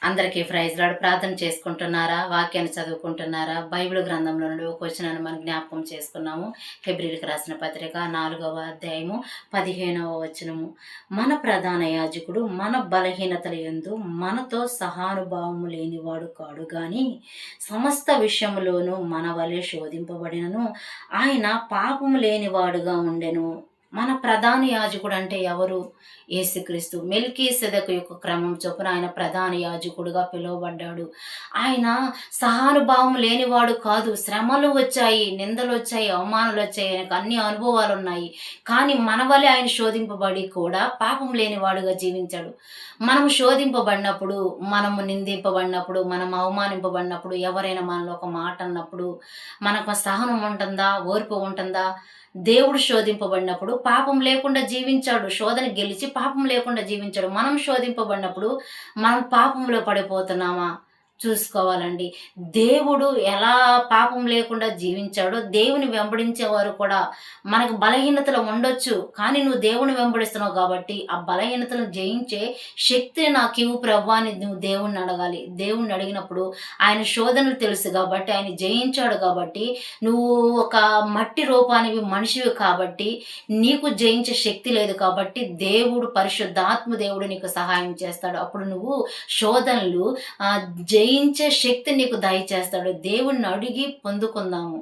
అందరికీ praise lord. ప్రార్థన చేసుకుంటున్నారా? వాక్యాన్ని చదువుకుంటున్నారా? బైబిల్ గ్రంథంలో నుండి ఒక వచనాన్ని మనం జ్ఞాపకం చేసుకున్నాము. హెబ్రీయులకు రాసిన పత్రిక 4వ అధ్యాయము 15వ వచనము. మన ప్రధాన యాజకుడు మన బలహీనతల యందు మనతో సహానుభావము లేనివాడు కాడు గాని సమస్త విషయములోనూ మన వలె శోధింపబడినను ఆయన పాపము లేనివాడుగా ఉండెను. మన ప్రధాన యాజకుడు అంటే ఎవరు? యేసుక్రీస్తు. మెల్కీసెదెకు యొక్క క్రమం చొప్పున ఆయన ప్రధాన యాజకుడుగా పిలువబడ్డాడు. ఆయన సహానుభావం లేనివాడు కాదు. శ్రమలు వచ్చాయి, నిందలు వచ్చాయి, అవమానాలు వచ్చాయి, ఆయనకు అన్ని అనుభవాలు ఉన్నాయి. కానీ మన వలె ఆయన శోధింపబడి కూడా పాపం లేనివాడుగా జీవించాడు. మనము శోధింపబడినప్పుడు, మనము నిందింపబడినప్పుడు, మనం అవమానింపబడినప్పుడు, ఎవరైనా మనలో ఒక మాట అన్నప్పుడు మనకు సహనం ఉంటుందా? ఓర్పు ఉంటుందా? దేవుడు శోధింపబడినప్పుడు పాపం లేకుండా జీవించాడు. శోధన గెలిచి పాపం లేకుండా జీవించాడు. మనం శోధింపబడినప్పుడు మనం పాపంలో పడిపోతున్నామా చూసుకోవాలండి. దేవుడు ఎలా పాపం లేకుండా జీవించాడో దేవుని వెంబడించేవారు కూడా మనకు బలహీనతలు ఉండొచ్చు. కానీ నువ్వు దేవుని వెంబడిస్తున్నావు కాబట్టి ఆ బలహీనతలను జయించే శక్తిని నాకివ్వు ప్రభువా అని నువ్వు దేవుణ్ణి అడగాలి. దేవుణ్ణి అడిగినప్పుడు ఆయన శోధనలు తెలుసు కాబట్టి, ఆయన జయించాడు కాబట్టి, నువ్వు ఒక మట్టి రూపానివి మనిషివి కాబట్టి నీకు జయించే శక్తి లేదు కాబట్టి పరిశుద్ధాత్మ దేవుడు నీకు సహాయం చేస్తాడు. అప్పుడు నువ్వు శోధనలు జయించే శక్తి నీకు దయచేస్తాడు. దేవుణ్ణి అడిగి పొందుకుందాము.